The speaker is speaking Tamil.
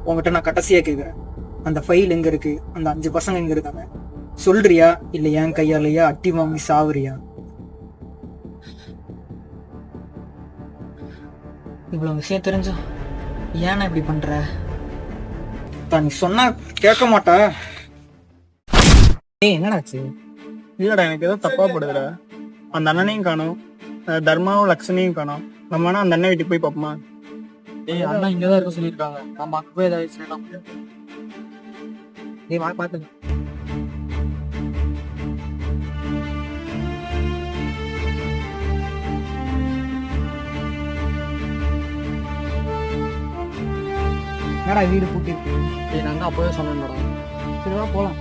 உங்ககிட்ட நான் கடைசியா கேக்குறேன், அந்த ஃபைல் எங்க இருக்கு? அந்த 5 பசங்க எங்க இருக்காங்க? சொல்றியா இல்ல என் கையாலேயே அட்டி வாங்கி சாவுறியா? இவ்வளவு விஷயம் தெரிஞ்சா ஏன்னா இப்படி பண்ற? நீ சொன்னா கேட்க மாட்டா? என்னடாச்சு? இல்லடா, எனக்கு ஏதோ தப்பா போடுதுடா. அந்த அண்ணனையும் காணும், தர்மாவும் லக்ஷ்மணியும் காணும். நம்ம வேணா அந்த அண்ணன் வீட்டுக்கு போய் பார்ப்போமா? அண்ணா இங்கதான் இருக்க சொல்லியிருக்காங்க. நம்ம அங்க போய் ஏதாவது சொல்லலாம். வா பாத்துங்க. என்னடா வீடு பூட்டி இருக்கு? நாங்க அப்பவே சொன்னோம்டா. சரி வா போலாம்.